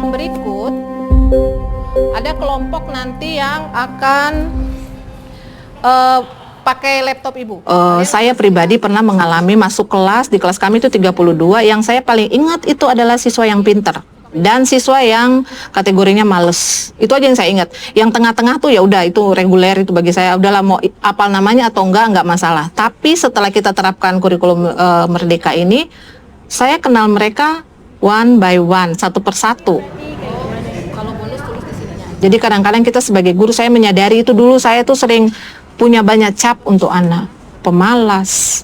yang berikut ada kelompok nanti yang akan pakai laptop ibu. Saya pribadi pernah mengalami masuk kelas, di kelas kami itu 32, yang saya paling ingat itu adalah siswa yang pintar dan siswa yang kategorinya males. Itu aja yang saya ingat. Yang tengah-tengah tuh ya udah itu reguler, itu bagi saya udahlah mau apal namanya atau enggak masalah. Tapi setelah kita terapkan kurikulum Merdeka ini, saya kenal mereka one by one, satu persatu. Jadi kadang-kadang kita sebagai guru, saya menyadari itu dulu saya tuh sering punya banyak cap untuk anak, pemalas,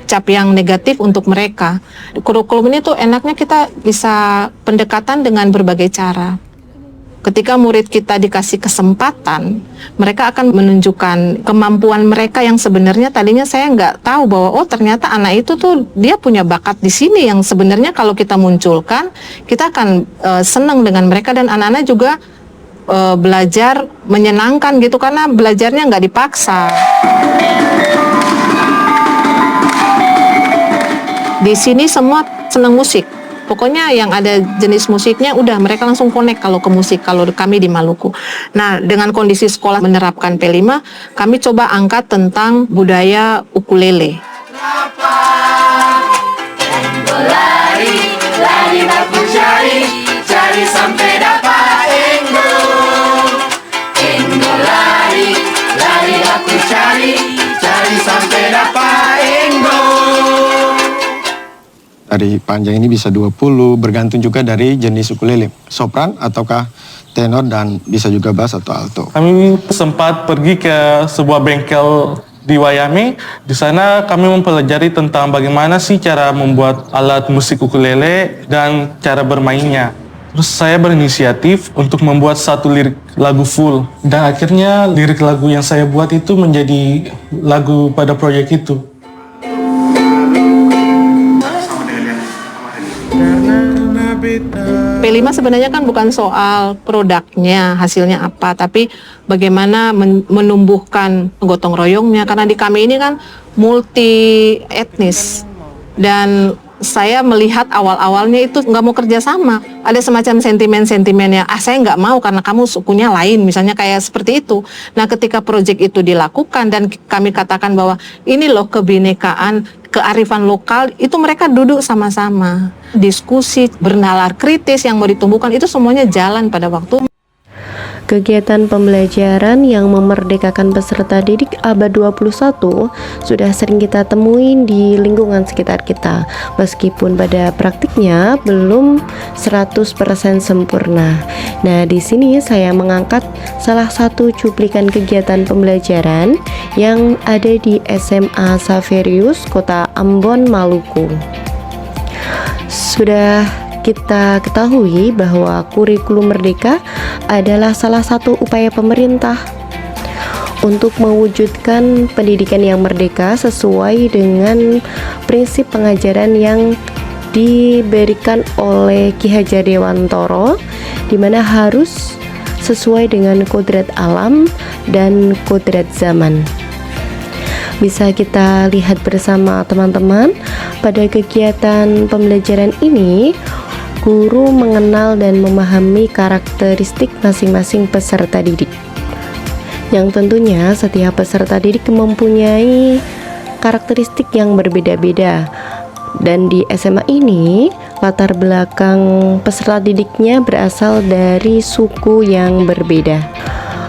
cap yang negatif untuk mereka. Kurikulum ini tuh enaknya kita bisa pendekatan dengan berbagai cara. Ketika murid kita dikasih kesempatan, mereka akan menunjukkan kemampuan mereka yang sebenarnya tadinya saya nggak tahu bahwa oh ternyata anak itu tuh dia punya bakat di sini yang sebenarnya kalau kita munculkan, kita akan senang dengan mereka dan anak-anak juga belajar menyenangkan gitu karena belajarnya nggak dipaksa. Di sini semua senang musik. Pokoknya yang ada jenis musiknya udah mereka langsung connect kalau ke musik, kalau kami di Maluku. Nah, dengan kondisi sekolah menerapkan P5, kami coba angkat tentang budaya ukulele. Lari, lari aku cari, cari sampai dapat Enggo. Enggo lari, lari aku cari, cari sampai dapat Enggo. Dari panjang ini bisa 20, bergantung juga dari jenis ukulele, sopran ataukah tenor dan bisa juga bass atau alto. Kami sempat pergi ke sebuah bengkel di Wayame. Di sana kami mempelajari tentang bagaimana sih cara membuat alat musik ukulele dan cara bermainnya. Terus saya berinisiatif untuk membuat satu lirik lagu full. Dan akhirnya lirik lagu yang saya buat itu menjadi lagu pada proyek itu. P5 sebenarnya kan bukan soal produknya, hasilnya apa, tapi bagaimana menumbuhkan gotong royongnya, karena di kami ini kan multi etnis dan saya melihat awal-awalnya itu nggak mau kerja sama. Ada semacam sentimen-sentimen yang saya nggak mau karena kamu sukunya lain, misalnya kayak seperti itu. Nah, ketika proyek itu dilakukan dan kami katakan bahwa ini loh kebinekaan, kearifan lokal, itu mereka duduk sama-sama. Diskusi, bernalar kritis yang mau ditumbuhkan, itu semuanya jalan pada waktu. Kegiatan pembelajaran yang memerdekakan peserta didik abad 21 sudah sering kita temuin di lingkungan sekitar kita, meskipun pada praktiknya belum 100% sempurna. Nah, di sini saya mengangkat salah satu cuplikan kegiatan pembelajaran yang ada di SMA Saverius, Kota Ambon, Maluku. Sudah kita ketahui bahwa kurikulum Merdeka adalah salah satu upaya pemerintah untuk mewujudkan pendidikan yang merdeka sesuai dengan prinsip pengajaran yang diberikan oleh Ki Hajar Dewantoro, di mana harus sesuai dengan kodrat alam dan kodrat zaman. Bisa kita lihat bersama teman-teman, pada kegiatan pembelajaran ini guru mengenal dan memahami karakteristik masing-masing peserta didik, yang tentunya setiap peserta didik mempunyai karakteristik yang berbeda-beda. Dan di SMA ini latar belakang peserta didiknya berasal dari suku yang berbeda.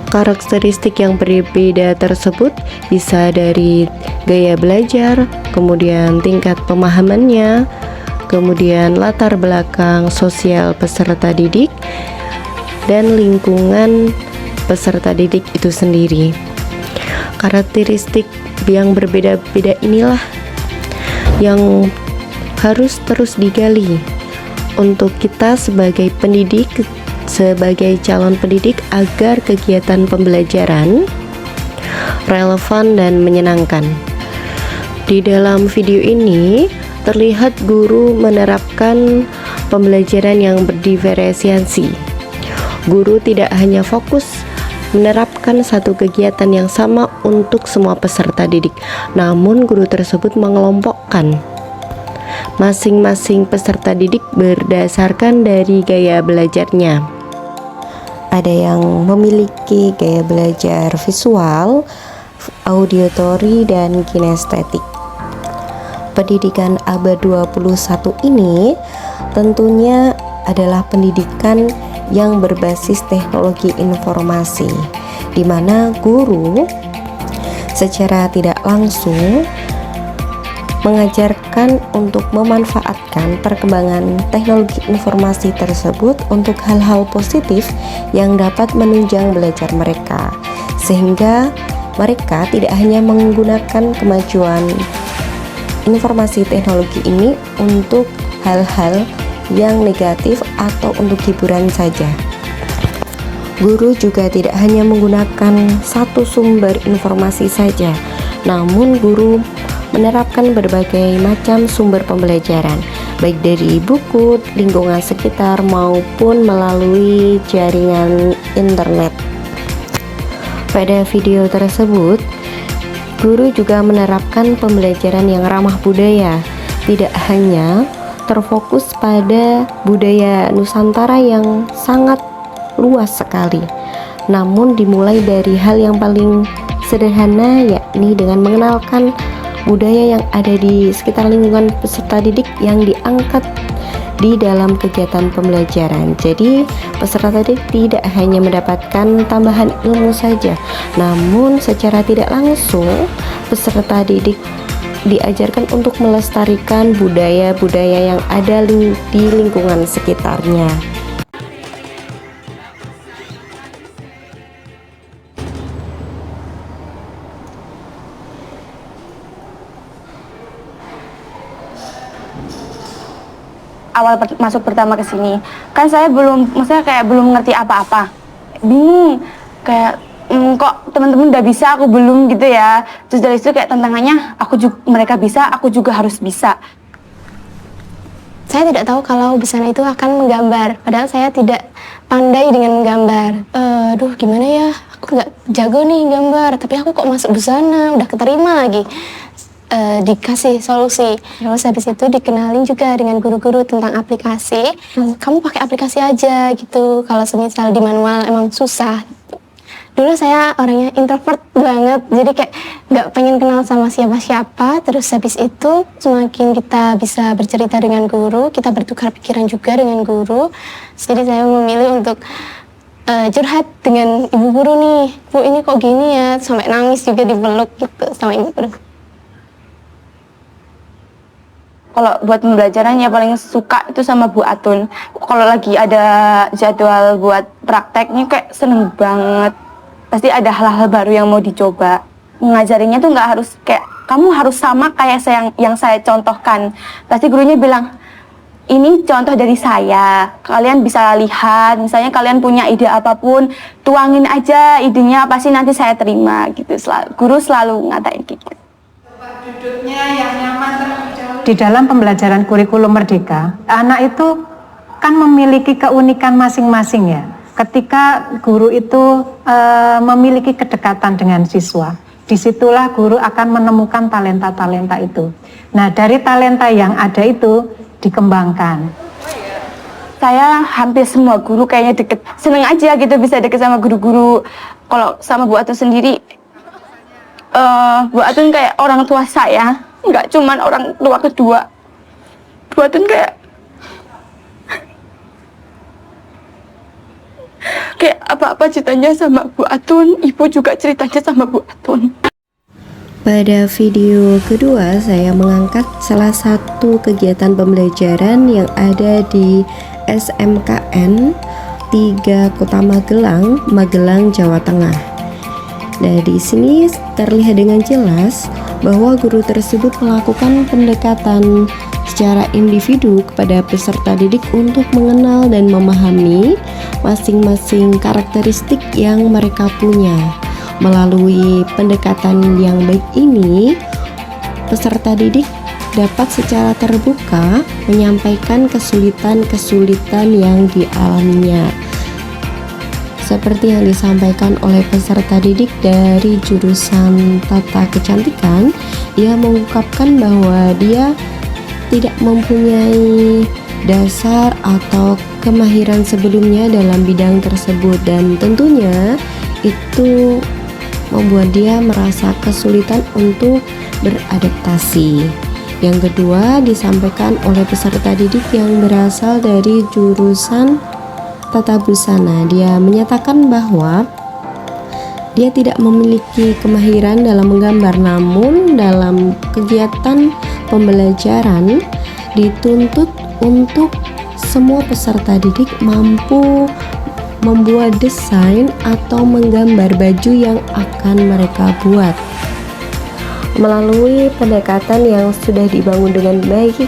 Karakteristik yang berbeda tersebut bisa dari gaya belajar, kemudian tingkat pemahamannya, kemudian latar belakang sosial peserta didik, dan lingkungan peserta didik itu sendiri. Karakteristik yang berbeda-beda inilah yang harus terus digali untuk kita sebagai pendidik, sebagai calon pendidik, agar kegiatan pembelajaran relevan dan menyenangkan. Di dalam video ini terlihat guru menerapkan pembelajaran yang berdiferensiasi. Guru tidak hanya fokus menerapkan satu kegiatan yang sama untuk semua peserta didik, namun guru tersebut mengelompokkan masing-masing peserta didik berdasarkan dari gaya belajarnya. Ada yang memiliki gaya belajar visual, auditory, dan kinestetik. Pendidikan abad 21 ini tentunya adalah pendidikan yang berbasis teknologi informasi, di mana guru secara tidak langsung mengajarkan untuk memanfaatkan perkembangan teknologi informasi tersebut untuk hal-hal positif yang dapat menunjang belajar mereka, sehingga mereka tidak hanya menggunakan kemajuan informasi teknologi ini untuk hal-hal yang negatif atau untuk hiburan saja. Guru juga tidak hanya menggunakan satu sumber informasi saja, namun guru menerapkan berbagai macam sumber pembelajaran, baik dari buku, lingkungan sekitar, maupun melalui jaringan internet. Pada video tersebut, guru juga menerapkan pembelajaran yang ramah budaya, tidak hanya terfokus pada budaya Nusantara yang sangat luas sekali, namun dimulai dari hal yang paling sederhana, yakni dengan mengenalkan budaya yang ada di sekitar lingkungan peserta didik yang diangkat di dalam kegiatan pembelajaran. Jadi peserta didik tidak hanya mendapatkan tambahan ilmu saja, namun secara tidak langsung peserta didik diajarkan untuk melestarikan budaya-budaya yang ada di lingkungan sekitarnya. Awal masuk pertama ke sini kan saya maksudnya kayak belum ngerti apa-apa, bingung kayak kok teman-teman udah bisa aku belum gitu ya. Terus dari situ kayak tantangannya mereka bisa, aku juga harus bisa. Saya tidak tahu kalau busana itu akan menggambar, padahal saya tidak pandai dengan menggambar. Aduh gimana ya, aku nggak jago nih gambar, tapi aku kok masuk busana, udah keterima lagi. Dikasih solusi, terus habis itu dikenalin juga dengan guru-guru tentang aplikasi. Kamu pakai aplikasi aja gitu, kalau semisal di manual emang susah. Dulu saya orangnya introvert banget, jadi kayak nggak pengen kenal sama siapa-siapa. Terus habis itu semakin kita bisa bercerita dengan guru, kita bertukar pikiran juga dengan guru. Jadi saya memilih untuk curhat dengan ibu guru nih, Bu ini kok gini ya, sampai nangis juga dipeluk gitu sama ibu guru. Kalau buat pembelajaran ya paling suka itu sama Bu Atun. Kalau lagi ada jadwal buat prakteknya kayak seneng banget. Pasti ada hal-hal baru yang mau dicoba. Ngajarinya tuh nggak harus kayak kamu harus sama kayak yang saya contohkan. Pasti gurunya bilang, ini contoh dari saya. Kalian bisa lihat, misalnya kalian punya ide apapun, tuangin aja idenya, pasti nanti saya terima gitu. Guru selalu ngatain gitu. Duduknya yang nyaman di dalam pembelajaran kurikulum Merdeka, anak itu kan memiliki keunikan masing-masing ya. Ketika guru itu memiliki kedekatan dengan siswa, disitulah guru akan menemukan talenta-talenta itu. Nah, dari talenta yang ada itu dikembangkan. Saya hampir semua guru kayaknya deket, seneng aja gitu bisa deket sama guru-guru. Kalau sama Bu Atun sendiri, Bu Atun kayak orang tua saya, nggak cuman orang tua kedua. Bu Atun kayak apa-apa ceritanya sama Bu Atun, ibu juga ceritanya sama Bu Atun. Pada video kedua, saya mengangkat salah satu kegiatan pembelajaran yang ada di SMKN 3 Kota Magelang, Magelang, Jawa Tengah. Nah, di sini terlihat dengan jelas bahwa guru tersebut melakukan pendekatan secara individu kepada peserta didik untuk mengenal dan memahami masing-masing karakteristik yang mereka punya. Melalui pendekatan yang baik ini, peserta didik dapat secara terbuka menyampaikan kesulitan-kesulitan yang dialaminya. Seperti yang disampaikan oleh peserta didik dari jurusan Tata Kecantikan, ia mengungkapkan bahwa dia tidak mempunyai dasar atau kemahiran sebelumnya dalam bidang tersebut, dan tentunya itu membuat dia merasa kesulitan untuk beradaptasi. Yang kedua disampaikan oleh peserta didik yang berasal dari jurusan tata busana. Dia menyatakan bahwa dia tidak memiliki kemahiran dalam menggambar, namun dalam kegiatan pembelajaran dituntut untuk semua peserta didik mampu membuat desain atau menggambar baju yang akan mereka buat. Melalui pendekatan yang sudah dibangun dengan baik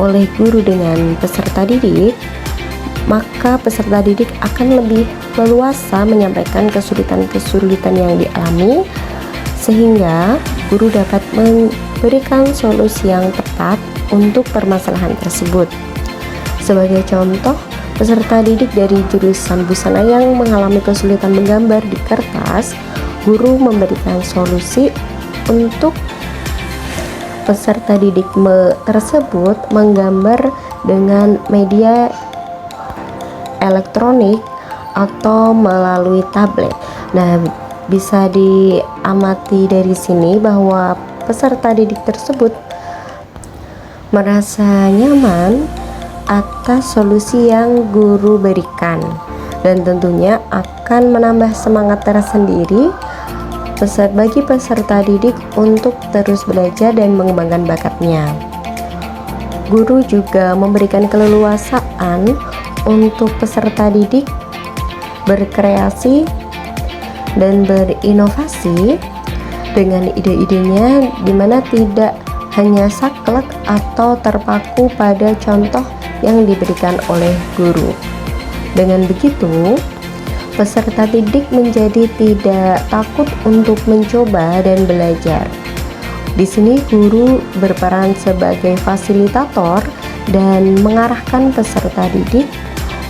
oleh guru dengan peserta didik, maka peserta didik akan lebih leluasa menyampaikan kesulitan-kesulitan yang dialami, sehingga guru dapat memberikan solusi yang tepat untuk permasalahan tersebut. Sebagai contoh, peserta didik dari jurusan busana yang mengalami kesulitan menggambar di kertas, guru memberikan solusi untuk peserta didik tersebut menggambar dengan media elektronik atau melalui tablet. Nah, bisa diamati dari sini bahwa peserta didik tersebut merasa nyaman atas solusi yang guru berikan, dan tentunya akan menambah semangat tersendiri bagi peserta didik untuk terus belajar dan mengembangkan bakatnya. Guru juga memberikan keleluasaan untuk peserta didik berkreasi dan berinovasi dengan ide-idenya, di mana tidak hanya saklek atau terpaku pada contoh yang diberikan oleh guru. Dengan begitu, peserta didik menjadi tidak takut untuk mencoba dan belajar. Di sini guru berperan sebagai fasilitator dan mengarahkan peserta didik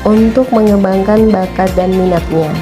untuk mengembangkan bakat dan minatnya.